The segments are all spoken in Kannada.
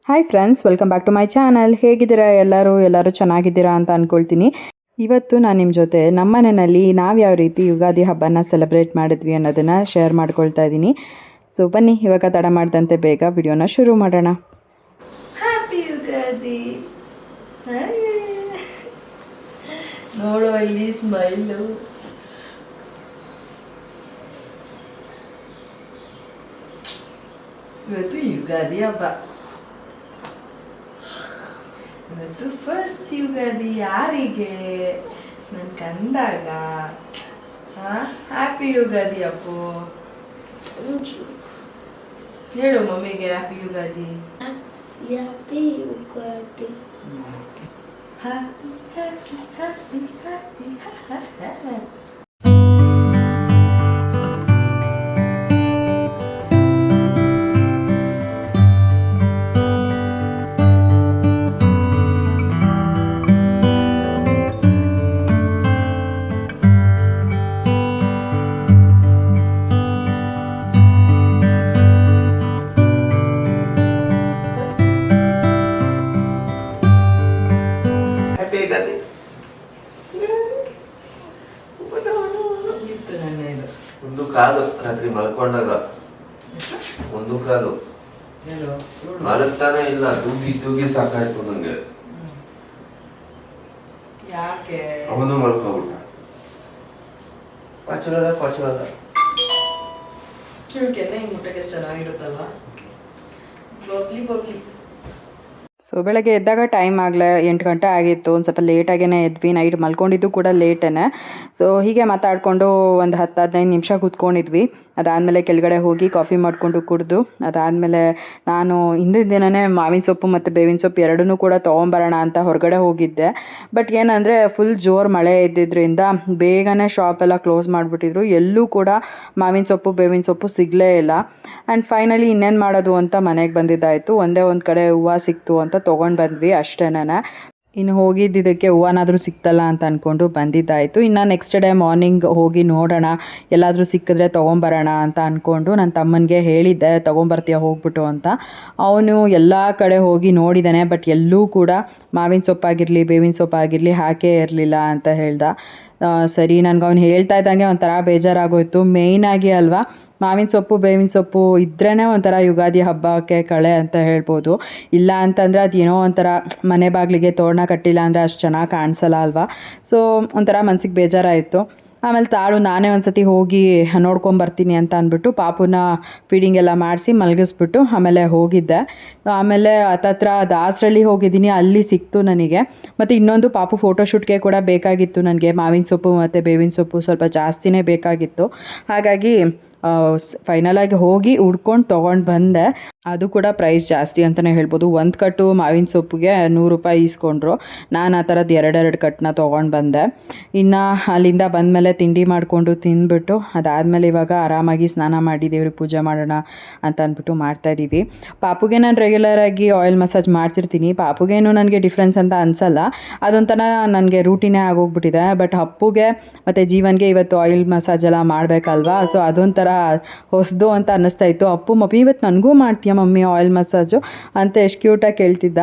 Hi friends, welcome back to my channel. ಹೇಗಿದ್ದೀರಾ ಎಲ್ಲರೂ ಚೆನ್ನಾಗಿದ್ದೀರಾ ಅಂತ ಅಂದ್ಕೊಳ್ತೀನಿ. ಇವತ್ತು ನಾನು ನಿಮ್ಮ ಜೊತೆ ನಮ್ಮ ಮನೆಯಲ್ಲಿ ನಾವು ಯಾವ ರೀತಿ ಯುಗಾದಿ ಹಬ್ಬನ ಸೆಲೆಬ್ರೇಟ್ ಮಾಡಿದ್ವಿ ಅನ್ನೋದನ್ನು ಶೇರ್ ಮಾಡ್ಕೊಳ್ತಾ ಇದ್ದೀನಿ. ಸೊ ಬನ್ನಿ, ಇವಾಗ ತಡ ಮಾಡ್ದಂತೆ ಬೇಗ ವಿಡಿಯೋನ ಶುರು ಮಾಡೋಣ. ಹ್ಯಾಪಿ ಯುಗಾದಿ. ನೋಡೋ ಇಲ್ಲಿ ಸ್ಮೈಲು. ಇವತ್ತು ಯುಗಾದಿ ಹಬ್ಬ. ಇವತ್ತು ಫಸ್ಟ್ ಯುಗಾದಿ. ಯಾರಿಗೆ? ನನ್ನ ಕಂದಾಗ. ಹ್ಯಾಪಿ ಯುಗಾದಿ ಅಪ್ಪು. ಹೇಳು ಮಮ್ಮಿಗೆ happy Ugadi. Happy Ugadi. Happy happy happy happy. ಒಂದು ಕಾಲು ರಾತ್ರಿ ಮಲ್ಕೊಂಡಾಗ ಒಂದು ಕಾಲು ಮಲಗ್ತಾನೆ ಇಲ್ಲ, ತೂಗಿ ಸಾಕಾಯ್ತು ನಂಗೆ. ಯಾಕೆ? ಅವನು ಮಲ್ಕೊಂಡ್ಬಿಟ್ಟ. ಪಾಚಳದ ಕಿಳ್ಕೆಲ್ಲ ಹಿಂಗ್ ಮುಟ್ಟಕ್ಕೆ ಚೆನ್ನಾಗಿರುತ್ತಲ್ವಾ? ಬಬ್ಲಿ. ಸೊ ಬೆಳಗ್ಗೆ ಎದ್ದಾಗ ಟೈಮ್ ಆಗಲೇ 8 ಗಂಟೆ ಆಗಿತ್ತು. ಒಂದು ಸ್ವಲ್ಪ ಲೇಟಾಗೇ ಎದ್ವಿ. ನೈಟ್ ಮಲ್ಕೊಂಡಿದ್ದು ಕೂಡ ಲೇಟೇ. ಸೊ ಹೀಗೆ ಮಾತಾಡಿಕೊಂಡು ಒಂದು 10-15 ನಿಮಿಷ ಕೂತ್ಕೊಂಡಿದ್ವಿ. ಅದಾದಮೇಲೆ ಕೆಳಗಡೆ ಹೋಗಿ ಕಾಫಿ ಮಾಡಿಕೊಂಡು ಕುಡಿದು, ಅದಾದಮೇಲೆ ನಾನು ಹಿಂದಿನ ದಿನವೇ ಮಾವಿನ ಸೊಪ್ಪು ಮತ್ತು ಬೇವಿನ ಸೊಪ್ಪು ಎರಡನ್ನೂ ಕೂಡ ತೊಗೊಂಬರೋಣ ಅಂತ ಹೊರಗಡೆ ಹೋಗಿದ್ದೆ. ಬಟ್ ಏನಂದರೆ ಫುಲ್ ಜೋರು ಮಳೆ ಇದ್ದಿದ್ದರಿಂದ ಬೇಗನೆ ಶಾಪೆಲ್ಲ ಕ್ಲೋಸ್ ಮಾಡಿಬಿಟ್ಟಿದ್ರು. ಎಲ್ಲೂ ಕೂಡ ಮಾವಿನ ಸೊಪ್ಪು ಬೇವಿನ ಸೊಪ್ಪು ಸಿಗಲೇ ಇಲ್ಲ. ಆ್ಯಂಡ್ ಫೈನಲಿ ಇನ್ನೇನು ಮಾಡೋದು ಅಂತ ಮನೆಗೆ ಬಂದಿದ್ದಾಯಿತು. ಒಂದೇ ಒಂದು ಕಡೆ ಹೂವು ಸಿಕ್ತು ಅಂತ ತೊಗೊಂಡು ಬಂದ್ವಿ ಅಷ್ಟೇನೆ. ಇನ್ನು ಹೋಗಿದ್ದಕ್ಕೆ ಹೂವನಾದರೂ ಸಿಕ್ತಲ್ಲ ಅಂತ ಅಂದ್ಕೊಂಡು ಬಂದಿದ್ದಾಯಿತು. ಇನ್ನು ನೆಕ್ಸ್ಟ್ ಡೇ ಮಾರ್ನಿಂಗ್ ಹೋಗಿ ನೋಡೋಣ, ಎಲ್ಲಾದರೂ ಸಿಕ್ಕಿದ್ರೆ ತೊಗೊಂಬರೋಣ ಅಂತ ಅಂದ್ಕೊಂಡು ನನ್ನ ತಮ್ಮನಿಗೆ ಹೇಳಿದ್ದೆ, ತೊಗೊಂಬರ್ತೀಯ ಹೋಗ್ಬಿಟ್ಟು ಅಂತ. ಅವನು ಎಲ್ಲ ಕಡೆ ಹೋಗಿ ನೋಡಿದ್ದಾನೆ, ಬಟ್ ಎಲ್ಲೂ ಕೂಡ ಮಾವಿನ ಸೊಪ್ಪಾಗಿರಲಿ ಬೇವಿನ ಸೊಪ್ಪಾಗಿರಲಿ ಹಾಕೇ ಇರಲಿಲ್ಲ ಅಂತ ಹೇಳ್ದ. ಸರಿ, ನನಗೆ ಅವ್ನು ಹೇಳ್ತಾ ಇದ್ದಂಗೆ ಒಂಥರ ಬೇಜಾರಾಗೋಯ್ತು. ಮೇಯ್ನಾಗಿ ಅಲ್ವಾ, ಮಾವಿನ ಸೊಪ್ಪು ಬೇವಿನ ಸೊಪ್ಪು ಇದ್ರೇ ಒಂಥರ ಯುಗಾದಿ ಹಬ್ಬಕ್ಕೆ ಕಳೆ ಅಂತ ಹೇಳ್ಬೋದು. ಇಲ್ಲ ಅಂತಂದರೆ ಅದೇನೋ ಒಂಥರ ಮನೆ ಬಾಗಿಲಿಗೆ ತೋರಣ ಕಟ್ಟಿಲ್ಲ ಅಂದರೆ ಅಷ್ಟು ಚೆನ್ನಾಗಿ ಕಾಣಿಸಲ್ಲ ಅಲ್ವಾ. ಸೊ ಒಂಥರ ಮನ್ಸಿಗೆ ಬೇಜಾರಾಯಿತು. ಆಮೇಲೆ ತಾಳು ನಾನೇ ಒಂದು ಸತಿ ಹೋಗಿ ನೋಡ್ಕೊಂಬರ್ತೀನಿ ಅಂತ ಅಂದ್ಬಿಟ್ಟು ಪಾಪುನ ಫೀಡಿಂಗ್ ಎಲ್ಲ ಮಾಡಿಸಿ ಮಲಗಿಸ್ಬಿಟ್ಟು ಆಮೇಲೆ ಹೋಗಿದ್ದೆ. ಆಮೇಲೆ ಹತ್ತತ್ರ ದಾಸರಳ್ಳಿ ಹೋಗಿದ್ದೀನಿ, ಅಲ್ಲಿ ಸಿಕ್ತು ನನಗೆ. ಮತ್ತು ಇನ್ನೊಂದು ಪಾಪು ಫೋಟೋಶೂಟ್ಗೆ ಕೂಡ ಬೇಕಾಗಿತ್ತು ನನಗೆ. ಮಾವಿನ ಸೊಪ್ಪು ಮತ್ತು ಬೇವಿನ ಸೊಪ್ಪು ಸ್ವಲ್ಪ ಜಾಸ್ತಿನೇ ಬೇಕಾಗಿತ್ತು. ಹಾಗಾಗಿ ಫೈನಲಾಗಿ ಹೋಗಿ ಹುಡ್ಕೊಂಡು ತೊಗೊಂಡು ಬಂದೆ. ಅದು ಕೂಡ ಪ್ರೈಸ್ ಜಾಸ್ತಿ ಅಂತಲೇ ಹೇಳ್ಬೋದು. ಒಂದು ಕಟ್ಟು ಮಾವಿನ ಸೊಪ್ಪಿಗೆ 100 ರೂಪಾಯಿ ಇಸ್ಕೊಂಡ್ರು. ನಾನು ಆ ಥರದ್ದು 2 ಕಟ್ಟನ್ನ ತೊಗೊಂಡು ಬಂದೆ. ಇನ್ನು ಅಲ್ಲಿಂದ ಬಂದಮೇಲೆ ತಿಂಡಿ ಮಾಡಿಕೊಂಡು ತಿಂದ್ಬಿಟ್ಟು ಅದಾದಮೇಲೆ ಇವಾಗ ಆರಾಮಾಗಿ ಸ್ನಾನ ಮಾಡಿ ದೇವ್ರಿಗೆ ಪೂಜೆ ಮಾಡೋಣ ಅಂತ ಅಂದ್ಬಿಟ್ಟು ಮಾಡ್ತಾಯಿದ್ದೀವಿ. ಪಾಪುಗೆ ನಾನು ರೆಗ್ಯುಲರಾಗಿ ಆಯಿಲ್ ಮಸಾಜ್ ಮಾಡ್ತಿರ್ತೀನಿ. ಪಾಪುಗೇನು ನನಗೆ ಡಿಫ್ರೆನ್ಸ್ ಅಂತ ಅನಿಸಲ್ಲ, ಅದೊಂಥರ ನನಗೆ ರೂಟೀನೇ ಆಗೋಗ್ಬಿಟ್ಟಿದೆ. ಬಟ್ ಅಪ್ಪುಗೆ ಮತ್ತು ಜೀವನ್ಗೆ ಇವತ್ತು ಆಯಿಲ್ ಮಸಾಜ್ ಎಲ್ಲ ಮಾಡಬೇಕಲ್ವಾ. ಸೊ ಅದೊಂಥರ ಹೊಸದು ಅಂತ ಅನ್ನಿಸ್ತಾ ಇತ್ತು. ಅಪ್ಪು ಮಮ್ಮಿ ಇವತ್ತು ನನಗೂ ಮಾಡ್ತೀಯ ಮಮ್ಮಿ ಆಯಿಲ್ ಮಸಾಜು ಅಂತ ಎಷ್ಟು ಕ್ಯೂಟಾಗಿ ಕೇಳ್ತಿದ್ದ.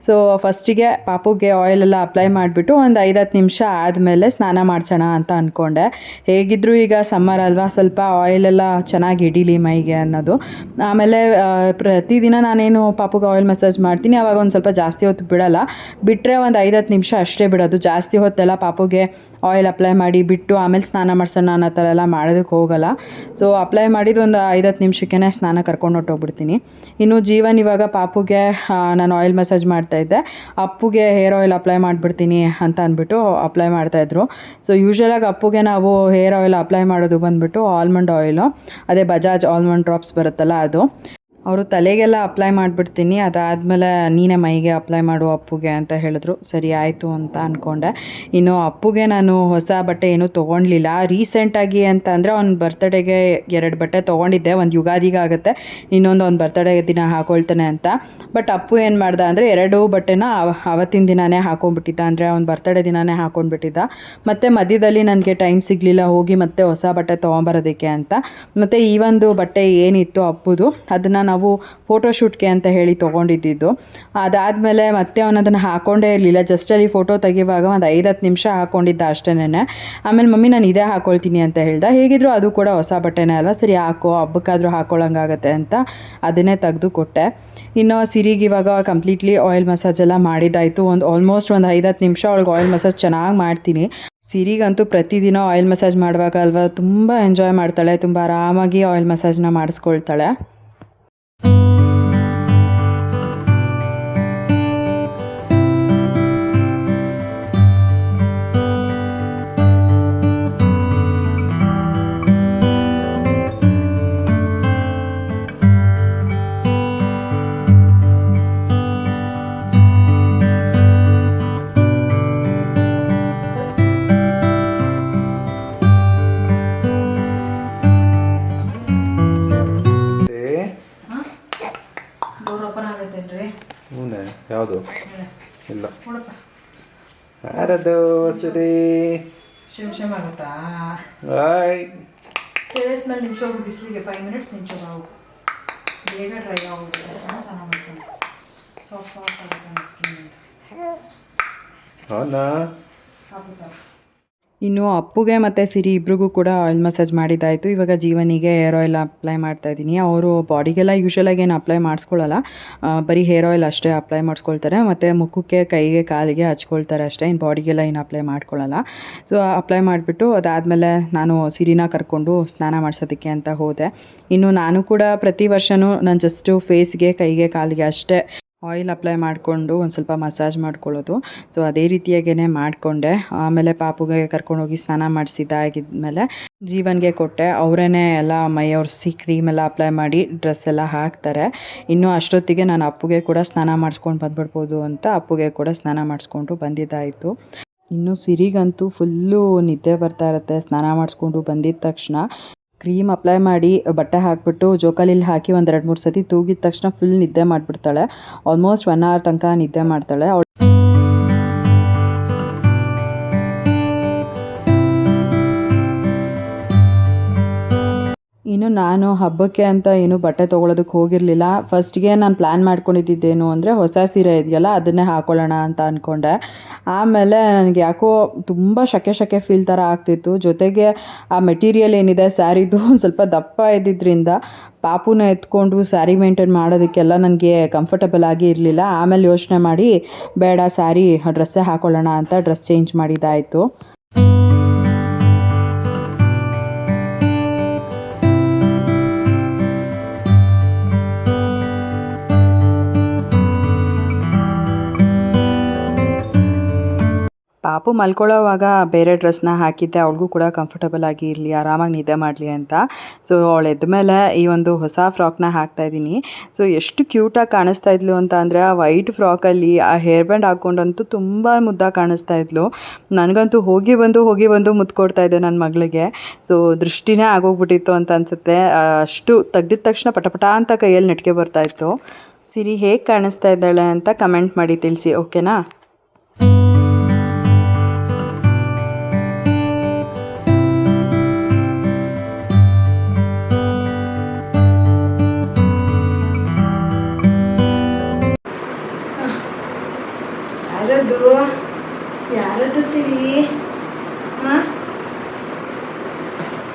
ಸೊ ಫಸ್ಟಿಗೆ ಪಾಪುಗೆ ಆಯಿಲೆಲ್ಲ ಅಪ್ಲೈ ಮಾಡಿಬಿಟ್ಟು ಒಂದು 5-10 ನಿಮಿಷ ಆದಮೇಲೆ ಸ್ನಾನ ಮಾಡಿಸೋಣ ಅಂತ ಅಂದ್ಕೊಂಡೆ. ಹೇಗಿದ್ದರೂ ಈಗ ಸಮ್ಮರ್ ಅಲ್ವಾ, ಸ್ವಲ್ಪ ಆಯಿಲೆಲ್ಲ ಚೆನ್ನಾಗಿ ಹಿಡೀಲಿ ಮೈಗೆ ಅನ್ನೋದು. ಆಮೇಲೆ ಪ್ರತಿದಿನ ನಾನೇನು ಪಾಪುಗೆ ಆಯಿಲ್ ಮಸಾಜ್ ಮಾಡ್ತೀನಿ, ಆವಾಗ ಒಂದು ಸ್ವಲ್ಪ ಜಾಸ್ತಿ ಹೊತ್ತು ಬಿಡೋಲ್ಲ. ಬಿಟ್ಟರೆ ಒಂದು 5-10 ನಿಮಿಷ ಅಷ್ಟೇ ಬಿಡೋದು. ಜಾಸ್ತಿ ಹೊತ್ತೆಲ್ಲ ಪಾಪುಗೆ ಆಯಿಲ್ ಅಪ್ಲೈ ಮಾಡಿ ಬಿಟ್ಟು ಆಮೇಲೆ ಸ್ನಾನ ಮಾಡಿಸೋಣ ಅನ್ನೋ ಥರ ಎಲ್ಲ ಮಾಡೋದಕ್ಕೆ ಹೋಗೋಲ್ಲ. ಸೊ ಅಪ್ಲೈ ಮಾಡಿದ್ದು ಒಂದು 5-10 ನಿಮಿಷಕ್ಕೇ ಸ್ನಾನ ಕರ್ಕೊಂಡು ಹೊಟ್ಟೋಗ್ಬಿಡ್ತೀನಿ. ಇನ್ನು ಜೀವನ್ ಇವಾಗ ಪಾಪುಗೆ ನಾನು ಆಯಿಲ್ ಮಸಾಜ್ ಮಾಡ್ತಾಯಿದ್ದೆ, ಅಪ್ಪುಗೆ ಹೇರ್ ಆಯಿಲ್ ಅಪ್ಲೈ ಮಾಡಿಬಿಡ್ತೀನಿ ಅಂತ ಅಂದ್ಬಿಟ್ಟು ಅಪ್ಲೈ ಮಾಡ್ತಾಯಿದ್ರು. ಸೊ ಯೂಶ್ವಲಾಗಿ ಅಪ್ಪುಗೆ ನಾವು ಹೇರ್ ಆಯಿಲ್ ಅಪ್ಲೈ ಮಾಡೋದು ಬಂದುಬಿಟ್ಟು ಆಲ್ಮಂಡ್ ಆಯಿಲು, ಅದೇ ಬಜಾಜ್ ಆಲ್ಮಂಡ್ ಡ್ರಾಪ್ಸ್ ಬರುತ್ತಲ್ಲ ಅದು. ಅವರು ತಲೆಗೆಲ್ಲ ಅಪ್ಲೈ ಮಾಡಿಬಿಡ್ತೀನಿ, ಅದಾದಮೇಲೆ ನೀನೇ ಮೈಗೆ ಅಪ್ಲೈ ಮಾಡು ಅಪ್ಪುಗೆ ಅಂತ ಹೇಳಿದ್ರು. ಸರಿ ಆಯಿತು ಅಂತ ಅಂದ್ಕೊಂಡೆ. ಇನ್ನು ಅಪ್ಪುಗೆ ನಾನು ಹೊಸ ಬಟ್ಟೆ ಏನೂ ತೊಗೊಳ್ಲಿಲ್ಲ. ರೀಸೆಂಟಾಗಿ ಅಂತ ಅಂದರೆ ಅವ್ನ ಬರ್ತಡೇಗೆ 2 ಬಟ್ಟೆ ತೊಗೊಂಡಿದ್ದೆ. ಒಂದು ಯುಗಾದಿಗೆ ಆಗುತ್ತೆ, ಇನ್ನೊಂದು ಅವ್ನ ಬರ್ತಡೇ ದಿನ ಹಾಕೊಳ್ತಾನೆ ಅಂತ. ಬಟ್ ಅಪ್ಪು ಏನು ಮಾಡ್ದ ಅಂದರೆ 2 ಬಟ್ಟೆನ ಅವತ್ತಿನ ದಿನವೇ ಹಾಕೊಂಡ್ಬಿಟ್ಟಿದ್ದ, ಅಂದರೆ ಅವ್ನ ಬರ್ತಡೇ ದಿನವೇ ಹಾಕೊಂಡ್ಬಿಟ್ಟಿದ್ದ. ಮತ್ತು ಮಧ್ಯದಲ್ಲಿ ನನಗೆ ಟೈಮ್ ಸಿಗಲಿಲ್ಲ ಹೋಗಿ ಮತ್ತೆ ಹೊಸ ಬಟ್ಟೆ ತೊಗೊಂಬರೋದಕ್ಕೆ ಅಂತ. ಮತ್ತು ಈ ಒಂದು ಬಟ್ಟೆ ಏನಿತ್ತು ಅಪ್ಪುದು, ಅದನ್ನು ನಾವು ಫೋಟೋಶೂಟ್ಗೆ ಅಂತ ಹೇಳಿ ತೊಗೊಂಡಿದ್ದು. ಅದಾದಮೇಲೆ ಮತ್ತೆ ಅವನದನ್ನು ಹಾಕ್ಕೊಂಡೇ ಇರಲಿಲ್ಲ. ಜಸ್ಟ್ ಅಲ್ಲಿ ಫೋಟೋ ತೆಗೆಯುವಾಗ ಒಂದು 5-10 ನಿಮಿಷ ಹಾಕ್ಕೊಂಡಿದ್ದ ಅಷ್ಟೇನೆ. ಆಮೇಲೆ ಮಮ್ಮಿ ನಾನು ಇದೇ ಹಾಕ್ಕೊಳ್ತೀನಿ ಅಂತ ಹೇಳ್ದೆ. ಹೇಗಿದ್ರು ಅದು ಕೂಡ ಹೊಸ ಬಟ್ಟೆನೇ ಅಲ್ವಾ, ಸರಿ ಹಾಕೋ, ಹಬ್ಬಕ್ಕಾದರೂ ಹಾಕ್ಕೊಳ್ಳೋಂಗಾಗತ್ತೆ ಅಂತ ಅದನ್ನೇ ತೆಗೆದು ಕೊಟ್ಟೆ. ಇನ್ನು ಸಿರಿಗೆ ಇವಾಗ ಕಂಪ್ಲೀಟ್ಲಿ ಆಯಿಲ್ ಮಸಾಜ್ ಎಲ್ಲ ಮಾಡಿದ್ದಾಯಿತು. ಆಲ್ಮೋಸ್ಟ್ ಒಂದು 5-10 ನಿಮಿಷ ಅವಳಿಗೆ ಆಯಿಲ್ ಮಸಾಜ್ ಚೆನ್ನಾಗಿ ಮಾಡ್ತೀನಿ. ಸಿರಿಗಂತೂ ಪ್ರತಿದಿನ ಆಯಿಲ್ ಮಸಾಜ್ ಮಾಡುವಾಗ ಅಲ್ವಾ ತುಂಬ ಎಂಜಾಯ್ ಮಾಡ್ತಾಳೆ, ತುಂಬ ಆರಾಮಾಗಿ ಆಯಿಲ್ ಮಸಾಜ್ನ ಮಾಡಿಸ್ಕೊಳ್ತಾಳೆ. ಡೋರ್ ಓಪನ್ ಆಗತ್ತೇನ್ರಿ? ಹೂನೆ ಯಾವುದು ಇಲ್ಲ ನೋಡಪ್ಪ, ಯಾರದು ಸರಿ ಶಿಮ್ ಆಗುತ್ತಾ? ಹಾಯ್ ಟೆರೇಸ್ ಮೇಲೆ ನಿಂಚೋಗು, ಬಿಸಿಲಿಗೆ 5 ಮಿನಿಟ್ಸ್ ನಿಂಚೋಗ, ಹೋಗು, ಬೇಗ ಡ್ರೈ ಆಗೋಗುತ್ತೆ. ಚೆನ್ನಾಗಿ ಮಾಡ್ಸೋಣ, ಸಾಫ್ಟ್ ಆಗುತ್ತೆ ಸ್ಕಿನ್ ಅಂತ. ಅವನಾ ಆಗುತ್ತಲ್ಲ. ಇನ್ನು ಅಪ್ಪುಗೆ ಮತ್ತು ಸಿರಿ ಇಬ್ರಿಗೂ ಕೂಡ ಆಯಿಲ್ ಮಸಾಜ್ ಮಾಡಿದ್ದಾಯಿತು. ಇವಾಗ ಜೀವನಿಗೆ ಹೇರ್ ಆಯಿಲ್ ಅಪ್ಲೈ ಮಾಡ್ತಾಯಿದ್ದೀನಿ. ಅವರು ಬಾಡಿಗೆಲ್ಲ ಯೂಶ್ವಲಾಗಿ ಏನು ಅಪ್ಲೈ ಮಾಡಿಸ್ಕೊಳ್ಳಲ್ಲ, ಬರೀ ಹೇರ್ ಆಯಿಲ್ ಅಷ್ಟೇ ಅಪ್ಲೈ ಮಾಡಿಸ್ಕೊಳ್ತಾರೆ. ಮತ್ತು ಮುಖಕ್ಕೆ, ಕೈಗೆ, ಕಾಲಿಗೆ ಹಚ್ಕೊಳ್ತಾರೆ ಅಷ್ಟೇ. ಇನ್ನು ಬಾಡಿಗೆಲ್ಲ ಏನು ಅಪ್ಲೈ ಮಾಡ್ಕೊಳ್ಳಲ್ಲ. ಸೊ ಅಪ್ಲೈ ಮಾಡಿಬಿಟ್ಟು ಅದಾದಮೇಲೆ ನಾನು ಸಿರಿನ ಕರ್ಕೊಂಡು ಸ್ನಾನ ಮಾಡಿಸೋದಕ್ಕೆ ಅಂತ ಹೋದೆ. ಇನ್ನು ನಾನು ಕೂಡ ಪ್ರತಿ ವರ್ಷವೂ ನಾನು ಜಸ್ಟು ಫೇಸ್ಗೆ, ಕೈಗೆ, ಕಾಲಿಗೆ ಅಷ್ಟೇ ಆಯಿಲ್ ಅಪ್ಲೈ ಮಾಡಿಕೊಂಡು ಒಂದು ಸ್ವಲ್ಪ ಮಸಾಜ್ ಮಾಡ್ಕೊಳ್ಳೋದು. ಸೊ ಅದೇ ರೀತಿಯಾಗೇ ಮಾಡಿಕೊಂಡೆ. ಆಮೇಲೆ ಪಾಪುಗೆ ಕರ್ಕೊಂಡೋಗಿ ಸ್ನಾನ ಮಾಡಿಸಿದ್ದಾಗಿದ್ಮೇಲೆ ಜೀವನ್ಗೆ ಕೊಟ್ಟೆ. ಅವರೇ ಎಲ್ಲ ಮೈ ಒರೆಸಿ ಕ್ರೀಮೆಲ್ಲ ಅಪ್ಲೈ ಮಾಡಿ ಡ್ರೆಸ್ ಎಲ್ಲ ಹಾಕ್ತಾರೆ. ಇನ್ನು ಅಷ್ಟೊತ್ತಿಗೆ ನಾನು ಅಪ್ಪುಗೆ ಕೂಡ ಸ್ನಾನ ಮಾಡಿಸ್ಕೊಂಡು ಬಂದ್ಬಿಡ್ಬೋದು ಅಂತ ಅಪ್ಪುಗೆ ಕೂಡ ಸ್ನಾನ ಮಾಡಿಸ್ಕೊಂಡು ಬಂದಿದ್ದಾಯಿತು. ಇನ್ನು ಸಿರಿಗಂತೂ ಫುಲ್ಲು ನಿದ್ದೆ ಬರ್ತಾ ಇರುತ್ತೆ. ಸ್ನಾನ ಮಾಡಿಸ್ಕೊಂಡು ಬಂದಿದ್ದ ತಕ್ಷಣ ಕ್ರೀಮ್ ಅಪ್ಲೈ ಮಾಡಿ ಬಟ್ಟೆ ಹಾಕಿಬಿಟ್ಟು ಜೋಕಾಲಿಲಿ ಹಾಕಿ ಒಂದು 2-3 ಸತಿ ತೂಗಿದ ತಕ್ಷಣ ಫುಲ್ ನಿದ್ದೆ ಮಾಡಿಬಿಡ್ತಾಳೆ. ಆಲ್ಮೋಸ್ಟ್ 1 ಅವರ್ ತನಕ ನಿದ್ದೆ ಮಾಡ್ತಾಳೆ. ಇನ್ನು ನಾನು ಹಬ್ಬಕ್ಕೆ ಅಂತ ಏನು ಬಟ್ಟೆ ತೊಗೊಳೋದಕ್ಕೆ ಹೋಗಿರಲಿಲ್ಲ. ಫಸ್ಟ್ಗೆ ನಾನು ಪ್ಲ್ಯಾನ್ ಮಾಡ್ಕೊಂಡಿದ್ದೇನು ಅಂದರೆ ಹೊಸ ಸೀರೆ ಇದೆಯಲ್ಲ ಅದನ್ನೇ ಹಾಕ್ಕೊಳ್ಳೋಣ ಅಂತ ಅಂದ್ಕೊಂಡೆ. ಆಮೇಲೆ ನನಗೆ ಯಾಕೋ ತುಂಬ ಶಕೆ ಫೀಲ್ ಥರ ಆಗ್ತಿತ್ತು. ಜೊತೆಗೆ ಆ ಮೆಟೀರಿಯಲ್ ಏನಿದೆ ಸ್ಯಾರಿದು ಒಂದು ಸ್ವಲ್ಪ ದಪ್ಪ ಇದ್ದಿದ್ದರಿಂದ ಪಾಪುನ ಎತ್ಕೊಂಡು ಸ್ಯಾರಿ ಮೇಂಟೈನ್ ಮಾಡೋದಕ್ಕೆಲ್ಲ ನನಗೆ ಕಂಫರ್ಟಬಲ್ ಆಗಿ ಇರಲಿಲ್ಲ. ಆಮೇಲೆ ಯೋಚನೆ ಮಾಡಿ ಬೇಡ ಸ್ಯಾರಿ ಡ್ರೆಸ್ಸೇ ಹಾಕ್ಕೊಳ್ಳೋಣ ಅಂತ ಡ್ರೆಸ್ ಚೇಂಜ್ ಮಾಡಿದ್ದಾಯಿತು. ಪಾಪು ಮಲ್ಕೊಳ್ಳೋವಾಗ ಬೇರೆ ಡ್ರೆಸ್ನ ಹಾಕಿದ್ದೆ, ಅವಳಿಗೂ ಕೂಡ ಕಂಫರ್ಟಬಲ್ ಆಗಿ ಇರಲಿ, ಆರಾಮಾಗಿ ನಿದ್ದೆ ಮಾಡಲಿ ಅಂತ. ಸೊ ಅವಳು ಎದ್ದ ಮೇಲೆ ಈ ಒಂದು ಹೊಸ ಫ್ರಾಕ್ನ ಹಾಕ್ತಾಯಿದ್ದೀನಿ. ಸೊ ಎಷ್ಟು ಕ್ಯೂಟಾಗಿ ಕಾಣಿಸ್ತಾ ಇದ್ಲು ಅಂತ ಅಂದರೆ ಆ ವೈಟ್ ಫ್ರಾಕಲ್ಲಿ ಆ ಹೇರ್ ಬ್ಯಾಂಡ್ ಹಾಕ್ಕೊಂಡಂತೂ ತುಂಬ ಮುದ್ದಾಗಿ ಕಾಣಿಸ್ತಾ ಇದ್ಲು. ನನಗಂತೂ ಹೋಗಿ ಬಂದು ಮುದ್ದು ಕೊಡ್ತಾ ಇದ್ದೆ ನನ್ನ ಮಗಳಿಗೆ. ಸೊ ದೃಷ್ಟಿನೇ ಆಗೋಗ್ಬಿಟ್ಟಿತ್ತು ಅಂತ ಅನಿಸುತ್ತೆ. ಅಷ್ಟು ತೆಗ್ದಿದ ತಕ್ಷಣ ಪಟಪಟ ಅಂತ ಕೈಯಲ್ಲಿ ನೆಟ್ಗೆ ಬರ್ತಾಯಿತ್ತು. ಸಿರಿ ಹೇಗೆ ಕಾಣಿಸ್ತಾ ಇದ್ದಾಳೆ ಅಂತ ಕಮೆಂಟ್ ಮಾಡಿ ತಿಳಿಸಿ, ಓಕೆನಾ? ಯಾರದು ಸಿರಿ?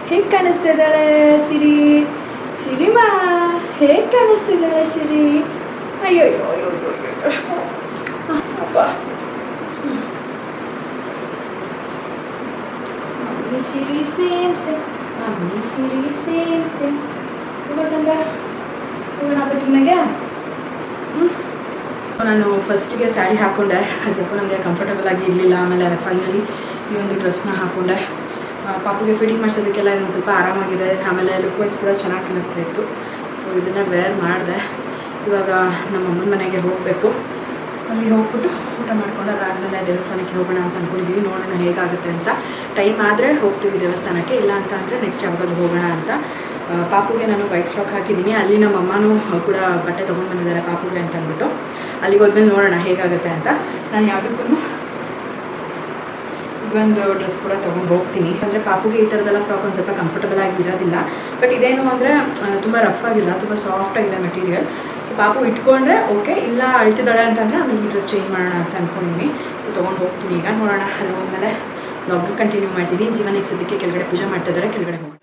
ಹೇಗೆ ಕಾಣಿಸ್ತಾ ಇದ್ದಾಳೆ ಸಿರಿ? ಸಿರಿಮಾ ಹೇಗೆ ಕಾಣಿಸ್ತಿದ್ದಾಳೆ ಸಿರಿ? ಅಯ್ಯೋ ಅಪ್ಪ, ಮಮ್ಮಿ ಸಿರಿ ಸೇಮ್ ಮಮ್ಮಿ ಸಿರಿ ಸೇಮ್ ಹೋಗ್ಬೇಕಂದ ಹೋಗೋಣ ಅಪ್ಪಾಜಿ ಮನೆಗೆ. ನಾನು ಫಸ್ಟಿಗೆ ಸ್ಯಾರಿ ಹಾಕ್ಕೊಂಡೆ, ಅದಕ್ಕೂ ನನಗೆ ಕಂಫರ್ಟಬಲ್ ಆಗಿ ಇರಲಿಲ್ಲ. ಆಮೇಲೆ ಫೈನಲಿ ಈ ಒಂದು ಡ್ರೆಸ್ನ ಹಾಕ್ಕೊಂಡೆ. ಪಾಪುಗೆ ಫಿಟ್ಟಿಂಗ್ ಮಾಡಿಸೋದಕ್ಕೆಲ್ಲ ಇದೊಂದು ಸ್ವಲ್ಪ ಆರಾಮಾಗಿದೆ. ಆಮೇಲೆ ಲುಕ್ ವೈಸ್ ಕೂಡ ಚೆನ್ನಾಗಿ ಕಾಣಿಸ್ತಾ ಇತ್ತು. ಸೊ ಇದನ್ನು ವೇರ್ ಮಾಡಿದೆ. ಇವಾಗ ನಮ್ಮ ಅಮ್ಮನ ಮನೆಗೆ ಹೋಗಬೇಕು. ಅಲ್ಲಿ ಹೋಗ್ಬಿಟ್ಟು ಊಟ ಮಾಡ್ಕೊಂಡು ಅದಾದಮೇಲೆ ದೇವಸ್ಥಾನಕ್ಕೆ ಹೋಗೋಣ ಅಂತ ಅಂದ್ಕೊಂಡಿದ್ದೀವಿ. ನೋಡೋಣ ಹೇಗಾಗುತ್ತೆ ಅಂತ. ಟೈಮ್ ಆದರೆ ಹೋಗ್ತೀವಿ ದೇವಸ್ಥಾನಕ್ಕೆ, ಇಲ್ಲ ಅಂತ ಅಂದರೆ ನೆಕ್ಸ್ಟ್ ಯಾವಾಗಾದ್ರೂ ಹೋಗೋಣ ಅಂತ. ಪಾಪುಗೆ ನಾನು ವೈಟ್ ಫ್ರಾಕ್ ಹಾಕಿದ್ದೀನಿ. ಅಲ್ಲಿ ನಮ್ಮ ಅಮ್ಮನೂ ಕೂಡ ಬಟ್ಟೆ ತೊಗೊಂಡು ಬಂದಿದ್ದಾರೆ ಪಾಪುಗೆ ಅಂತ ಅಂದ್ಬಿಟ್ಟು. ಅಲ್ಲಿಗೆ ಹೋದ್ಮೇಲೆ ನೋಡೋಣ ಹೇಗಾಗುತ್ತೆ ಅಂತ. ನಾನು ಯಾವುದಕ್ಕೂ ಇದೊಂದು ಡ್ರೆಸ್ ಕೂಡ ತೊಗೊಂಡು ಹೋಗ್ತೀನಿ. ಅಂದರೆ ಪಾಪುಗೆ ಈ ಥರದ್ದೆಲ್ಲ ಫ್ರಾಕ್ ಒಂದು ಸ್ವಲ್ಪ ಕಂಫರ್ಟಬಲ್ ಆಗಿ ಇರೋದಿಲ್ಲ. ಬಟ್ ಇದೇನು ಅಂದರೆ ತುಂಬ ರಫ್ ಆಗಿಲ್ಲ, ತುಂಬ ಸಾಫ್ಟ್ ಆಗಿದೆ ಮೆಟೀರಿಯಲ್. ಸೊ ಪಾಪು ಇಟ್ಕೊಂಡ್ರೆ ಓಕೆ, ಇಲ್ಲ ಅಳ್ತಿದ್ದಾಳೆ ಅಂತಂದರೆ ಆಮೇಲೆ ಈ ಡ್ರೆಸ್ ಚೇಂಜ್ ಮಾಡೋಣ ಅಂತ ಅಂದ್ಕೊಂಡಿದ್ದೀನಿ. ಸೊ ತೊಗೊಂಡು ಹೋಗ್ತೀನಿ ಈಗ. ನೋಡೋಣ, ಅಲ್ಲಿ ಹೋದ್ಮೇಲೆ ಬ್ಲಾಗ್ನ ಕಂಟಿನ್ಯೂ ಮಾಡ್ತೀನಿ. ಜೀವನಿಗೆ ಸದ್ಯಕ್ಕೆ ಕೆಳಗಡೆ ಪೂಜೆ ಮಾಡ್ತಾ ಇದ್ದಾರೆ, ಕೆಳಗಡೆ ಹೋಗೋಣ.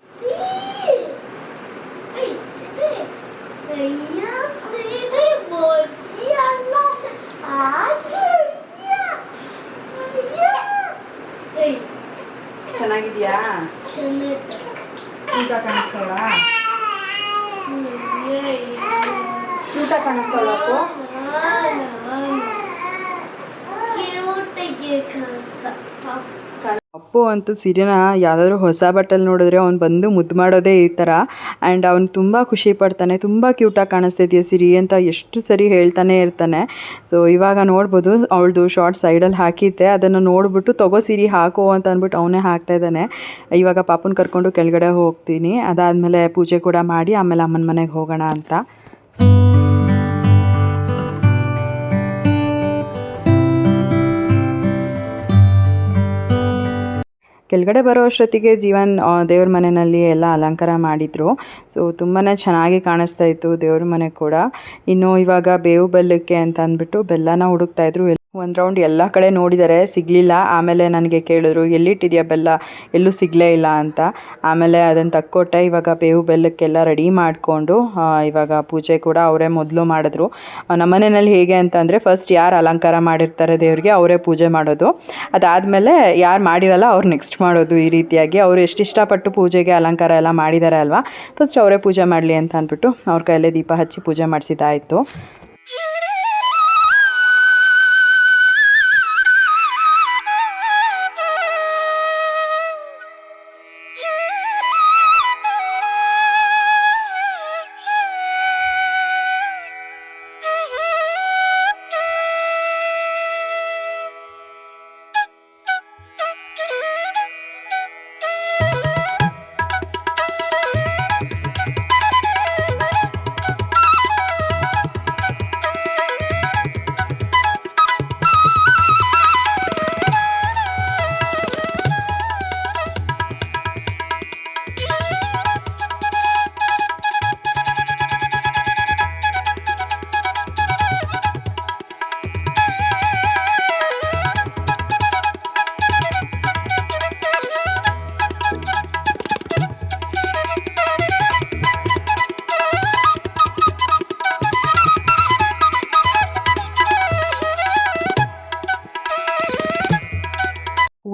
ಚೆನ್ನಾಗಿದ್ಯಾ? ಕ್ಯೂಟ ಕಾಣಿಸ್ತಾಳ? ಕ್ಯೂಟ ಕಾಣಿಸ್ತಾಳ ಅಪ್ಪು? ಅಪ್ಪು ಅಂತೂ ಸಿರಿನ ಯಾವುದಾದ್ರೂ ಹೊಸ ಬಟ್ಟೆಲಿ ನೋಡಿದ್ರೆ ಅವ್ನು ಬಂದು ಮುದ್ದು ಮಾಡೋದೇ ಈ ಥರ. ಆ್ಯಂಡ್ ಅವ್ನು ತುಂಬ ಖುಷಿ ಪಡ್ತಾನೆ, ತುಂಬ ಕ್ಯೂಟಾಗಿ ಕಾಣಿಸ್ತಿದೆಯಾ ಸಿರಿ ಅಂತ ಎಷ್ಟು ಸರಿ ಹೇಳ್ತಾನೆ ಇರ್ತಾನೆ. ಸೊ ಇವಾಗ ನೋಡ್ಬೋದು ಅವಳದು ಶಾರ್ಟ್ ಸೈಡಲ್ಲಿ ಹಾಕಿದ್ದೆ, ಅದನ್ನು ನೋಡಿಬಿಟ್ಟು ತಗೋ ಸಿರಿ ಹಾಕೋ ಅಂತ ಅಂದ್ಬಿಟ್ಟು ಅವನೇ ಹಾಕ್ತಾಯಿದ್ದಾನೆ. ಇವಾಗ ಪಾಪನ ಕರ್ಕೊಂಡು ಕೆಳಗಡೆ ಹೋಗ್ತೀನಿ. ಅದಾದಮೇಲೆ ಪೂಜೆ ಕೂಡ ಮಾಡಿ ಆಮೇಲೆ ಅಮ್ಮನ ಮನೆಗೆ ಹೋಗೋಣ ಅಂತ. ಕೆಳಗಡೆ ಬರೋ ಅಷ್ಟೊತ್ತಿಗೆ ಜೀವನ್ ದೇವ್ರ ಮನೆಯಲ್ಲಿ ಎಲ್ಲ ಅಲಂಕಾರ ಮಾಡಿದರು. ಸೊ ತುಂಬಾ ಚೆನ್ನಾಗಿ ಕಾಣಿಸ್ತಾ ಇತ್ತು ದೇವ್ರ ಮನೆ ಕೂಡ. ಇನ್ನು ಇವಾಗ ಬೇವು ಬೆಲ್ಲಕ್ಕೆ ಅಂತ ಅಂದ್ಬಿಟ್ಟು ಬೆಲ್ಲನ ಹುಡುಕ್ತಾಯಿದ್ರು. ಒಂದು ರೌಂಡ್ ಎಲ್ಲ ಕಡೆ ನೋಡಿದ್ದಾರೆ, ಸಿಗಲಿಲ್ಲ. ಆಮೇಲೆ ನನಗೆ ಕೇಳಿದ್ರು ಎಲ್ಲಿಟ್ಟಿದೆಯಾ ಬೆಲ್ಲ, ಎಲ್ಲೂ ಸಿಗಲೇ ಇಲ್ಲ ಅಂತ. ಆಮೇಲೆ ಅದನ್ನು ತಕ್ಕೊಟ್ಟೆ. ಇವಾಗ ಬೇವು ಬೆಲ್ಲಕ್ಕೆಲ್ಲ ರೆಡಿ ಮಾಡಿಕೊಂಡು ಇವಾಗ ಪೂಜೆ ಕೂಡ ಅವರೇ ಮೊದಲು ಮಾಡಿದ್ರು. ನಮ್ಮನೆಯಲ್ಲಿ ಹೇಗೆ ಅಂತಂದರೆ ಫಸ್ಟ್ ಯಾರು ಅಲಂಕಾರ ಮಾಡಿರ್ತಾರೆ ದೇವ್ರಿಗೆ ಅವರೇ ಪೂಜೆ ಮಾಡೋದು. ಅದಾದಮೇಲೆ ಯಾರು ಮಾಡಿರಲ್ಲ ಅವ್ರು ನೆಕ್ಸ್ಟ್ ಮಾಡೋದು. ಈ ರೀತಿಯಾಗಿ ಅವರು ಎಷ್ಟು ಇಷ್ಟಪಟ್ಟು ಪೂಜೆಗೆ ಅಲಂಕಾರ ಎಲ್ಲ ಮಾಡಿದ್ದಾರೆ ಅಲ್ವಾ, ಫಸ್ಟ್ ಅವರೇ ಪೂಜೆ ಮಾಡಲಿ ಅಂತ ಅಂದ್ಬಿಟ್ಟು ಅವ್ರ ಕೈಯಲ್ಲೇ ದೀಪ ಹಚ್ಚಿ ಪೂಜೆ ಮಾಡಿಸಿದ್ದಾಯಿತು.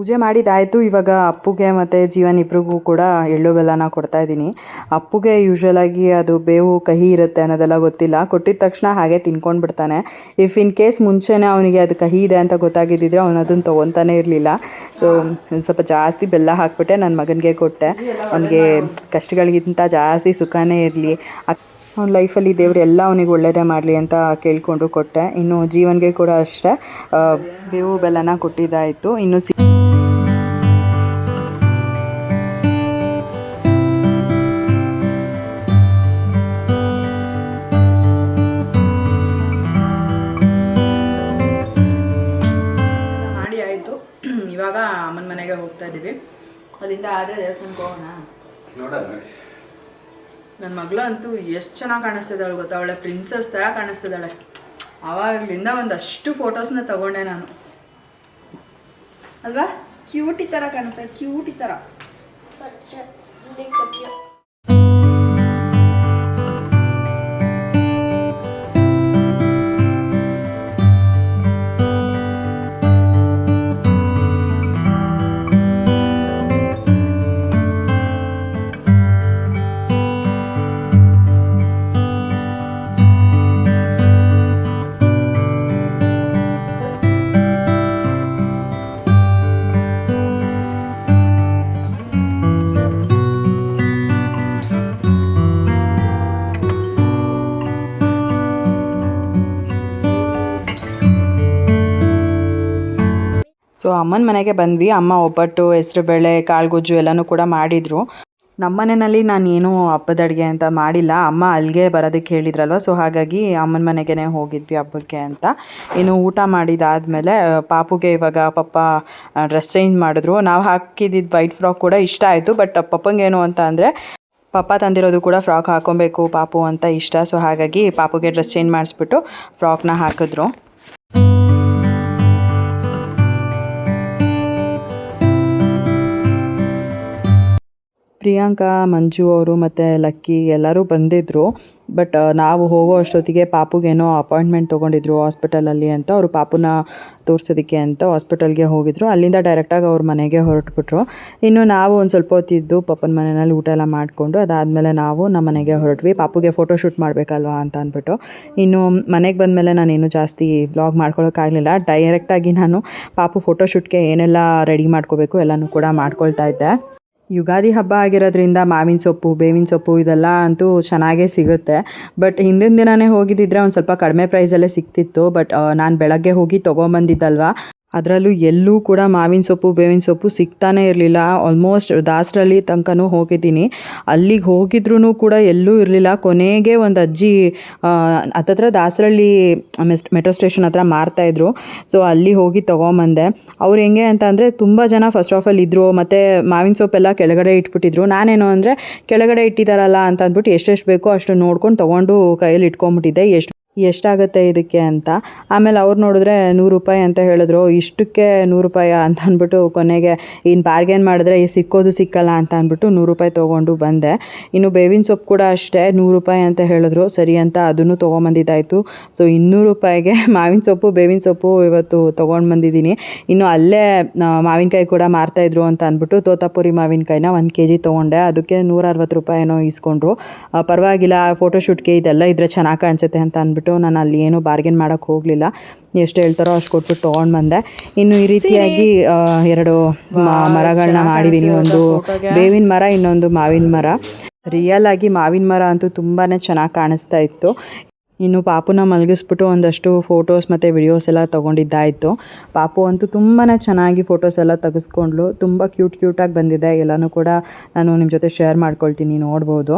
ಪೂಜೆ ಮಾಡಿದ್ದಾಯಿತು. ಇವಾಗ ಅಪ್ಪುಗೆ ಮತ್ತು ಜೀವನ್ ಇಬ್ರಿಗೂ ಕೂಡ ಎಳ್ಳು ಬೆಲ್ಲನ ಕೊಡ್ತಾಯಿದ್ದೀನಿ. ಅಪ್ಪುಗೆ ಯೂಶ್ವಲಾಗಿ ಅದು ಬೇವು ಕಹಿ ಇರುತ್ತೆ ಅನ್ನೋದೆಲ್ಲ ಗೊತ್ತಿಲ್ಲ, ಕೊಟ್ಟಿದ ತಕ್ಷಣ ಹಾಗೆ ತಿನ್ಕೊಂಡು ಬಿಡ್ತಾನೆ. ಇಫ್ ಇನ್ ಕೇಸ್ ಮುಂಚೆನೇ ಅವನಿಗೆ ಅದು ಕಹಿ ಇದೆ ಅಂತ ಗೊತ್ತಾಗಿದ್ದಿದ್ರೆ ಅವನು ಅದನ್ನು ತೊಗೊತಾನೇ ಇರಲಿಲ್ಲ. ಸೊ ಸ್ವಲ್ಪ ಜಾಸ್ತಿ ಬೆಲ್ಲ ಹಾಕ್ಬಿಟ್ಟೆ ನನ್ನ ಮಗನಿಗೆ ಕೊಟ್ಟೆ. ಅವನಿಗೆ ಕಷ್ಟಗಳಿಗಿಂತ ಜಾಸ್ತಿ ಸುಖನೇ ಇರಲಿ, ಅವ್ನ ಲೈಫಲ್ಲಿ ದೇವರು ಎಲ್ಲ ಅವನಿಗೆ ಒಳ್ಳೆಯದೇ ಮಾಡಲಿ ಅಂತ ಕೇಳಿಕೊಂಡು ಕೊಟ್ಟೆ. ಇನ್ನು ಜೀವನ್ಗೆ ಕೂಡ ಅಷ್ಟೇ ಬೇವು ಬೆಲ್ಲನ ಕೊಟ್ಟಿದ್ದಾಯಿತು. ಇನ್ನು ಮಾಡಿ ಆಯಿತು. ಇವಾಗ ಅಮ್ಮನ ಮನೆಗೆ ಹೋಗ್ತಾ ಇದ್ದೀವಿ. ಅಲ್ಲಿಂದ ಆದರೆ ದೇವಸ್ಥಾನಕ್ಕೆ ಹೋಗೋಣ. ನನ್ನ ಮಗಳು ಅಂತೂ ಎಷ್ಟು ಚೆನ್ನಾಗಿ ಕಾಣಿಸ್ತಿದ್ದಾಳೆ ಗೊತ್ತಾ, ಅವಳೆ ಪ್ರಿನ್ಸಸ್ ಥರ ಕಾಣಿಸ್ತಿದ್ದಾಳೆ. ಆವಾಗಲಿಂದ ಒಂದಷ್ಟು ಫೋಟೋಸ್ನ ತಗೊಂಡೆ ನಾನು, ಅಲ್ವಾ? ಕ್ಯೂಟಿ ಥರ ಕಾಣಿಸ್ತಾಳೆ, ಕ್ಯೂಟಿ ಥರ. ಸೊ ಅಮ್ಮನ ಮನೆಗೆ ಬಂದ್ವಿ. ಅಮ್ಮ ಒಬ್ಬಟ್ಟು, ಹೆಸರುಬೇಳೆ, ಕಾಳುಗೊಜ್ಜು ಎಲ್ಲನೂ ಕೂಡ ಮಾಡಿದರು. ನಮ್ಮ ಮನೆಯಲ್ಲಿ ನಾನು ಏನೂ ಹಬ್ಬದ ಅಡುಗೆ ಅಂತ ಮಾಡಿಲ್ಲ. ಅಮ್ಮ ಅಲ್ಲಿಗೆ ಬರೋದಕ್ಕೆ ಹೇಳಿದ್ರಲ್ವ, ಸೊ ಹಾಗಾಗಿ ಅಮ್ಮನ ಮನೆಗೇ ಹೋಗಿದ್ವಿ ಹಬ್ಬಕ್ಕೆ ಅಂತ. ಇನ್ನು ಊಟ ಮಾಡಿದಾದಮೇಲೆ ಪಾಪುಗೆ ಇವಾಗ ಪಪ್ಪ ಡ್ರೆಸ್ ಚೇಂಜ್ ಮಾಡಿದ್ರು. ನಾವು ಹಾಕಿದ್ದಿದ್ದು ವೈಟ್ ಫ್ರಾಕ್ ಕೂಡ ಇಷ್ಟ ಆಯಿತು. ಬಟ್ ಪಪ್ಪಂಗೇನು ಅಂತ ಅಂದರೆ ಪಪ್ಪ ತಂದಿರೋದು ಕೂಡ ಫ್ರಾಕ್ ಹಾಕೊಬೇಕು ಪಾಪು ಅಂತ ಇಷ್ಟ. ಸೊ ಹಾಗಾಗಿ ಪಾಪುಗೆ ಡ್ರೆಸ್ ಚೇಂಜ್ ಮಾಡಿಸ್ಬಿಟ್ಟು ಫ್ರಾಕ್ನ ಹಾಕಿದ್ರು. ಪ್ರಿಯಾಂಕಾ, ಮಂಜು ಅವರು ಮತ್ತು ಲಕ್ಕಿ ಎಲ್ಲರೂ ಬಂದಿದ್ದರು. ಬಟ್ ನಾವು ಹೋಗೋ ಅಷ್ಟೊತ್ತಿಗೆ ಪಾಪುಗೇನೋ ಅಪಾಯಿಂಟ್ಮೆಂಟ್ ತೊಗೊಂಡಿದ್ರು ಹಾಸ್ಪಿಟಲಲ್ಲಿ ಅಂತ. ಅವರು ಪಾಪುನ ತೋರಿಸೋದಕ್ಕೆ ಅಂತ ಹಾಸ್ಪಿಟಲ್ಗೆ ಹೋಗಿದ್ರು. ಅಲ್ಲಿಂದ ಡೈರೆಕ್ಟಾಗಿ ಅವ್ರ ಮನೆಗೆ ಹೊರಟ್ಬಿಟ್ರು. ಇನ್ನು ನಾವು ಒಂದು ಸ್ವಲ್ಪ ಹೊತ್ತಿದ್ದು ಪಪ್ಪನ ಮನೆಯಲ್ಲಿ ಊಟ ಎಲ್ಲ ಮಾಡಿಕೊಂಡು ಅದಾದಮೇಲೆ ನಾವು ನಮ್ಮ ಮನೆಗೆ ಹೊರಟ್ವಿ. ಪಾಪುಗೆ ಫೋಟೋಶೂಟ್ ಮಾಡಬೇಕಲ್ವ ಅಂತ ಅಂದ್ಬಿಟ್ಟು. ಇನ್ನು ಮನೆಗೆ ಬಂದಮೇಲೆ ನಾನೇನು ಜಾಸ್ತಿ ವ್ಲಾಗ್ ಮಾಡ್ಕೊಳ್ಳೋಕ್ಕಾಗಲಿಲ್ಲ. ಡೈರೆಕ್ಟಾಗಿ ನಾನು ಪಾಪು ಫೋಟೋಶೂಟ್ಗೆ ಏನೆಲ್ಲ ರೆಡಿ ಮಾಡ್ಕೋಬೇಕು ಎಲ್ಲನೂ ಕೂಡ ಮಾಡ್ಕೊಳ್ತಾ ಇದ್ದೆ. ಯುಗಾದಿ ಹಬ್ಬ ಆಗಿರೋದ್ರಿಂದ ಮಾವಿನ ಸೊಪ್ಪು, ಬೇವಿನ ಸೊಪ್ಪು ಇದೆಲ್ಲ ಅಂತೂ ಚೆನ್ನಾಗೇ ಸಿಗುತ್ತೆ. ಬಟ್ ಹಿಂದಿನ ದಿನವೇ ಹೋಗಿದ್ದಿದ್ರೆ ಒಂದು ಸ್ವಲ್ಪ ಕಡಿಮೆ ಪ್ರೈಸಲ್ಲೇ ಸಿಗ್ತಿತ್ತು. ಬಟ್ ನಾನು ಬೆಳಗ್ಗೆ ಹೋಗಿ ತೊಗೊಂಬಂದಿದ್ದಲ್ವ, ಅದರಲ್ಲೂ ಎಲ್ಲೂ ಕೂಡ ಮಾವಿನ ಸೊಪ್ಪು, ಬೇವಿನ ಸೊಪ್ಪು ಸಿಗ್ತಾನೇ ಇರಲಿಲ್ಲ. ಆಲ್ಮೋಸ್ಟ್ ದಾಸರಳ್ಳಿ ತನಕನೂ ಹೋಗಿದ್ದೀನಿ. ಅಲ್ಲಿಗೆ ಹೋಗಿದ್ರೂ ಕೂಡ ಎಲ್ಲೂ ಇರಲಿಲ್ಲ. ಕೊನೆಗೆ ಒಂದು ಅಜ್ಜಿ ಹತ್ತತ್ರ ದಾಸರಳ್ಳಿ ಮೆಟ್ರೋ ಸ್ಟೇಷನ್ ಹತ್ರ ಮಾರ್ತಾಯಿದ್ರು. ಸೊ ಅಲ್ಲಿ ಹೋಗಿ ತೊಗೊಂಬಂದೆ. ಅವ್ರು ಹೆಂಗೆ ಅಂತ ಅಂದರೆ ತುಂಬ ಜನ ಫಸ್ಟ್ ಆಫ್ ಆಲ್ ಇದ್ದರು. ಮತ್ತು ಮಾವಿನ ಸೊಪ್ಪೆಲ್ಲ ಕೆಳಗಡೆ ಇಟ್ಬಿಟ್ಟಿದ್ರು. ನಾನೇನು ಅಂದರೆ ಕೆಳಗಡೆ ಇಟ್ಟಿದ್ದಾರಲ್ಲ ಅಂತ ಅಂದ್ಬಿಟ್ಟು ಎಷ್ಟೆಷ್ಟು ಬೇಕೋ ಅಷ್ಟು ನೋಡ್ಕೊಂಡು ತೊಗೊಂಡು ಕೈಯಲ್ಲಿ ಇಟ್ಕೊಂಬಿಟ್ಟಿದ್ದೆ ಎಷ್ಟಾಗುತ್ತೆ ಇದಕ್ಕೆ ಅಂತ. ಆಮೇಲೆ ಅವ್ರು ನೋಡಿದ್ರೆ 100 ರೂಪಾಯಿ ಅಂತ ಹೇಳಿದ್ರು. ಇಷ್ಟಕ್ಕೆ 100 ರೂಪಾಯಿ ಅಂತ ಅಂದ್ಬಿಟ್ಟು ಕೊನೆಗೆ ಇನ್ನು ಬಾರ್ಗೇನ್ ಮಾಡಿದ್ರೆ ಸಿಕ್ಕೋದು ಸಿಕ್ಕಲ್ಲ ಅಂತ ಅಂದ್ಬಿಟ್ಟು 100 ರೂಪಾಯಿ ತೊಗೊಂಡು ಬಂದೆ. ಇನ್ನು ಬೇವಿನ ಸೊಪ್ಪು ಕೂಡ ಅಷ್ಟೇ 100 ರೂಪಾಯಿ ಅಂತ ಹೇಳಿದ್ರು. ಸರಿ ಅಂತ ಅದನ್ನು ತೊಗೊಂಬಂದಿದ್ದಾಯಿತು. ಸೊ 200 ರೂಪಾಯಿಗೆ ಮಾವಿನ ಸೊಪ್ಪು, ಬೇವಿನ ಸೊಪ್ಪು ಇವತ್ತು ತೊಗೊಂಡು ಬಂದಿದ್ದೀನಿ. ಇನ್ನು ಅಲ್ಲೇ ಮಾವಿನಕಾಯಿ ಕೂಡ ಮಾರ್ತಾಯಿದ್ರು ಅಂತ ಅಂದ್ಬಿಟ್ಟು ತೋತಾಪುರಿ ಮಾವಿನಕಾಯಿನ 1 kg ತೊಗೊಂಡೆ. ಅದಕ್ಕೆ 160 ರೂಪಾಯಿನೋ ಇಸ್ಕೊಂಡ್ರು. ಪರವಾಗಿಲ್ಲ, ಫೋಟೋಶೂಟ್ಗೆ ಇದೆಲ್ಲ ಇದ್ದರೆ ಚೆನ್ನಾಗಿ ಕಾಣಿಸುತ್ತೆ ಅಂತ ಅಂದ್ಬಿಟ್ಟು ನಾನು ಅಲ್ಲಿ ಏನೂ ಬಾರ್ಗೇನ್ ಮಾಡೋಕ್ಕೆ ಹೋಗಲಿಲ್ಲ. ಎಷ್ಟು ಹೇಳ್ತಾರೋ ಅಷ್ಟು ಕೊಟ್ಬಿಟ್ಟು ತೊಗೊಂಡು ಬಂದೆ. ಇನ್ನು ಈ ರೀತಿಯಾಗಿ 2 ಮರಗಳನ್ನ ಮಾಡಿದ್ದೀನಿ. ಒಂದು ಬೇವಿನ ಮರ, ಇನ್ನೊಂದು ಮಾವಿನ ಮರ. ರಿಯಲ್ ಆಗಿ ಮಾವಿನ ಮರ ಅಂತೂ ತುಂಬಾ ಚೆನ್ನಾಗಿ ಕಾಣಿಸ್ತಾ ಇತ್ತು. ಇನ್ನು ಪಾಪುನ ಮಲಗಿಸ್ಬಿಟ್ಟು ಒಂದಷ್ಟು ಫೋಟೋಸ್ ಮತ್ತು ವಿಡಿಯೋಸ್ ಎಲ್ಲ ತೊಗೊಂಡಿದ್ದಾಯಿತು. ಪಾಪು ಅಂತೂ ತುಂಬಾ ಚೆನ್ನಾಗಿ ಫೋಟೋಸ್ ಎಲ್ಲ ತೆಗೆಸ್ಕೊಂಡ್ಲು. ತುಂಬ ಕ್ಯೂಟಾಗಿ ಬಂದಿದೆ. ಎಲ್ಲನೂ ಕೂಡ ನಾನು ನಿಮ್ಮ ಜೊತೆ ಶೇರ್ ಮಾಡ್ಕೊಳ್ತೀನಿ, ನೋಡ್ಬೋದು.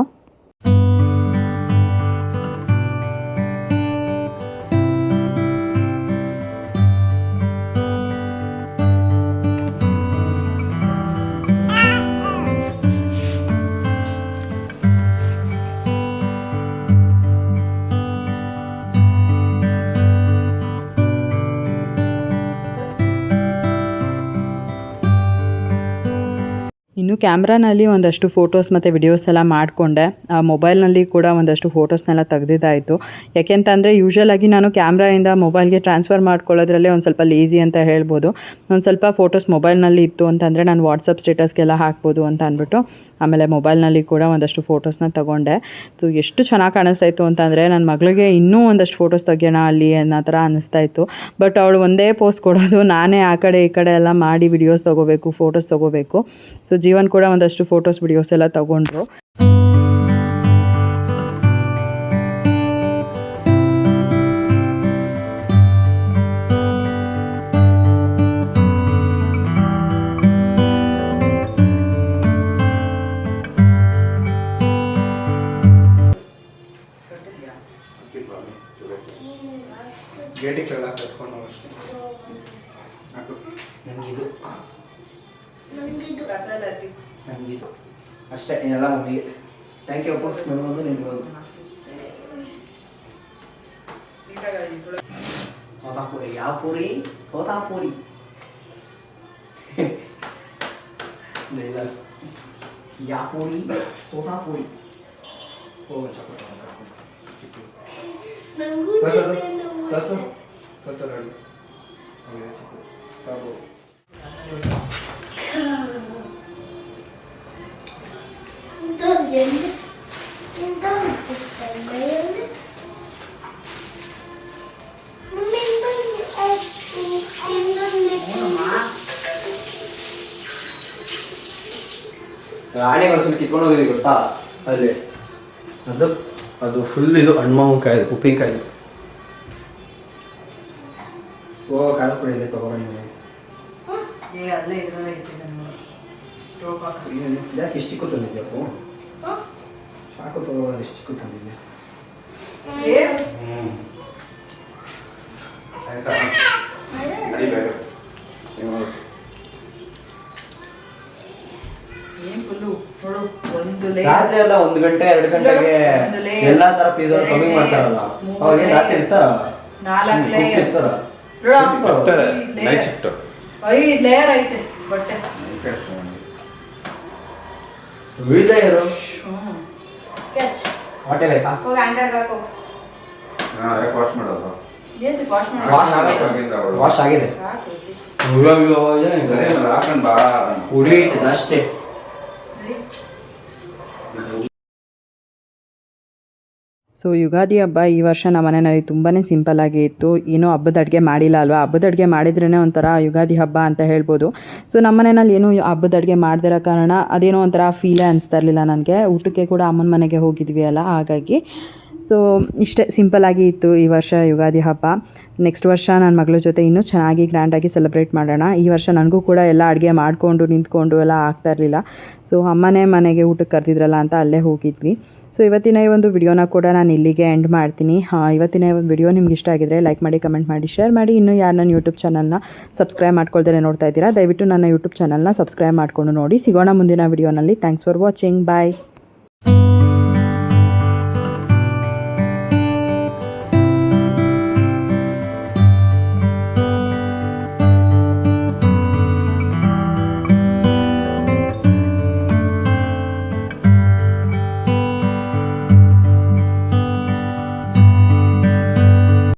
ಇನ್ನು ಕ್ಯಾಮ್ರಾನಲ್ಲಿ ಒಂದಷ್ಟು ಫೋಟೋಸ್ ಮತ್ತು ವಿಡಿಯೋಸ್ ಎಲ್ಲ ಮಾಡಿಕೊಂಡೆ. ಮೊಬೈಲ್ನಲ್ಲಿ ಕೂಡ ಒಂದಷ್ಟು ಫೋಟೋಸ್ನೆಲ್ಲ ತೆಗೆದಿದ್ದಾಯಿತು. ಯಾಕೆಂತಂದರೆ ಯೂಶ್ವಲಾಗಿ ನಾನು ಕ್ಯಾಮ್ರಾಯಿಂದ ಮೊಬೈಲ್ಗೆ ಟ್ರಾನ್ಸ್ಫರ್ ಮಾಡ್ಕೊಳ್ಳೋದ್ರಲ್ಲೇ ಒಂದು ಸ್ವಲ್ಪ ಲೇಸಿ ಅಂತ ಹೇಳ್ಬೋದು. ಒಂದು ಸ್ವಲ್ಪ ಫೋಟೋಸ್ ಮೊಬೈಲ್ನಲ್ಲಿ ಇತ್ತು ಅಂತಂದರೆ ನಾನು ವಾಟ್ಸಪ್ ಸ್ಟೇಟಸ್ಗೆಲ್ಲ ಹಾಕ್ಬೋದು ಅಂತ ಅಂದ್ಬಿಟ್ಟು ಆಮೇಲೆ ಮೊಬೈಲ್ನಲ್ಲಿ ಕೂಡ ಒಂದಷ್ಟು ಫೋಟೋಸ್ನ ತೊಗೊಂಡೆ. ಸೊ ಎಷ್ಟು ಚೆನ್ನಾಗಿ ಕಾಣಿಸ್ತಾಯಿತ್ತು ಅಂತಂದರೆ ನನ್ನ ಮಗಳಿಗೆ ಇನ್ನೂ ಒಂದಷ್ಟು ಫೋಟೋಸ್ ತೆಗಿಯೋಣ ಅಲ್ಲಿ ಅನ್ನೋ ಥರ ಅನ್ನಿಸ್ತಾಯಿತ್ತು. ಬಟ್ ಅವಳು ಒಂದೇ ಪೋಸ್ ಕೊಡೋದು, ನಾನೇ ಆ ಕಡೆ ಈ ಕಡೆ ಎಲ್ಲ ಮಾಡಿ ವಿಡಿಯೋಸ್ ತೊಗೋಬೇಕು, ಫೋಟೋಸ್ ತೊಗೋಬೇಕು. ಸೊ ಜೀವನ್ ಕೂಡ ಒಂದಷ್ಟು ಫೋಟೋಸ್ ವಿಡಿಯೋಸ್ ಎಲ್ಲ ತೊಗೊಂಡ್ರು. ಗೇಟಿಗೆ ಕಳ್ಳ ಕಟ್ಕೊಂಡು ನನಗಿದು ನನಗಿದು ಅಷ್ಟೇ. ಎಲ್ಲ ಮಮ್ಮಿಗೆ ಥ್ಯಾಂಕ್ ಯು ಅಪ್ಪ. ನನಗೊಂದು ನಿಮಗೊಂದು ತೋತಾಪುರಿ. ಯಾವ ಪೂರಿ? ತೋತಾಪುರಿ. ಇಲ್ಲ ಯಾವ ಪೂರಿ? ತೋತಾಪುರಿ. ಹೋಗೋಣ ಚಪ್ಪ ಆಣೆಗೆ ಒಂದ್ಸಲ ಕಿತ್ಕೊಂಡು ಹೋಗಿದ್ದೀವಿ ಗೊತ್ತಾ ಅಲ್ಲಿ. ಅದು ಫುಲ್ ಇದು ಹಣ್ಮಾವಿನಕಾಯಿ, ಉಪ್ಪಿನಕಾಯಿ. ಓ ಕಾಳು ಪುಡಿ ಇದೆ, ತೊಗೊಬನ್ನಿ. ಯಾಕೆ ಇಷ್ಟು ಚಿಕ್ಕ ತಂದಿದ್ಯಪ್ಪು? ಸಾಕು ತಗೋಬಾರ, ಇಷ್ಟು ಚಿಕ್ಕ ತಂದಿದ್ದೆ. ಆಯ್ತಾ ನಡಿಬೇಕು ರಾತ್ರಿ ಎಲ್ಲ 1 ಗಂಟೆ 2 ಗಂಟೆಗೆ ಎಲ್ಲಾ ತರ ಪಿಜ್ಜಾ ಕಮ್ಮಿ ಮಾಡ್ತಾರಲ್ಲ, ಅವಾಗ ಏನ್ ರಾತ್ರಿ ಇರ್ತಾರ? 4 ಲೇಯರ್ ಇರ್ತಾರ? ನೈಟ್ ಶಿಫ್ಟ್ 5 ಲೇಯರ್ ಐತೆ ಬಟ್ಟೆ. ವಿಜಯರು ಕ್ಯಾಚ್ ಹೊಟ್ಟೆ ಬೇಕಾ? ಹೋಗಿ ಆಂಕರ್ಗೆ ಹಾಕೋ. ಯಾಕೆ ವಾಶ್ ಮಾಡೋದು? ಏನು ವಾಶ್ ಮಾಡಿ ವಾಶ್ ಆಗಿದೆ. ಸಾಕು. ಸರಿ ಹಾಕೊಂಡು ಬಾ. ಉರಿಯುತ್ತದೆ ಅಷ್ಟೇ. ಸೊ ಯುಗಾದಿ ಹಬ್ಬ ಈ ವರ್ಷ ನಮ್ಮ ಮನೆಯಲ್ಲಿ ತುಂಬಾ ಸಿಂಪಲ್ಲಾಗಿ ಇತ್ತು. ಏನೋ ಹಬ್ಬದ ಅಡುಗೆ ಮಾಡಿಲ್ಲ ಅಲ್ವಾ, ಹಬ್ಬದ ಅಡುಗೆ ಮಾಡಿದ್ರೇ ಒಂಥರ ಯುಗಾದಿ ಹಬ್ಬ ಅಂತ ಹೇಳ್ಬೋದು. ಸೊ ನಮ್ಮ ಮನೆಯಲ್ಲಿ ಏನೂ ಹಬ್ಬದ ಅಡುಗೆ ಮಾಡದಿರೋ ಕಾರಣ ಅದೇನೋ ಒಂಥರ ಫೀಲೇ ಅನಿಸ್ತಾ ಇರಲಿಲ್ಲ ನನಗೆ. ಊಟಕ್ಕೆ ಕೂಡ ಅಮ್ಮನ ಮನೆಗೆ ಹೋಗಿದ್ವಿ ಅಲ್ಲ, ಹಾಗಾಗಿ ಸೊ ಇಷ್ಟೇ ಸಿಂಪಲ್ಲಾಗಿ ಇತ್ತು ಈ ವರ್ಷ ಯುಗಾದಿ ಹಬ್ಬ. ನೆಕ್ಸ್ಟ್ ವರ್ಷ ನನ್ನ ಮಗಳ ಜೊತೆ ಇನ್ನೂ ಚೆನ್ನಾಗಿ ಗ್ರ್ಯಾಂಡಾಗಿ ಸೆಲೆಬ್ರೇಟ್ ಮಾಡೋಣ. ಈ ವರ್ಷ ನನಗೂ ಕೂಡ ಎಲ್ಲ ಅಡುಗೆ ಮಾಡಿಕೊಂಡು ನಿಂತ್ಕೊಂಡು ಎಲ್ಲ ಆಗ್ತಾ ಇರಲಿಲ್ಲ. ಸೊ ಅಮ್ಮನೇ ಮನೆಗೆ ಊಟಕ್ಕೆ ಕರೆದಿದ್ರಲ್ಲ ಅಂತ ಅಲ್ಲೇ ಹೋಗಿದ್ವಿ. ಸೊ ಇವತ್ತಿನ ಈ ಒಂದು ವಿಡಿಯೋನ ಕೂಡ ನಾನು ಇಲ್ಲಿಗೆ ಎಂಡ್ ಮಾಡ್ತೀನಿ. ಇವತ್ತಿನ ಈ ಒಂದು ವಿಡಿಯೋ ನಿಮ್ಗೆ ಇಷ್ಟ ಆಗಿದ್ರೆ ಲೈಕ್ ಮಾಡಿ, ಕಮೆಂಟ್ ಮಾಡಿ, ಶೇರ್ ಮಾಡಿ. ಇನ್ನೂ ಯಾರು ನನ್ನ ಯೂಟ್ಯೂಬ್ ಚಾನಲ್ನ ಸಬ್ಸ್ಕ್ರೈಬ್ ಮಾಡ್ಕೊಳ್ದೇ ನೋಡ್ತಾ ಇದ್ದೀರಾ, ದಯವಿಟ್ಟು ನನ್ನ ಯೂಟ್ಯೂಬ್ ಚಾನಲ್ನ ಸಬ್ಸ್ಕ್ರೈಬ್ ಮಾಡಿಕೊಂಡು ನೋಡಿ. ಸಿಗೋಣ ಮುಂದಿನ ವಿಡಿಯೋನಲ್ಲಿ. Thanks for watching. ಬಾಯ್.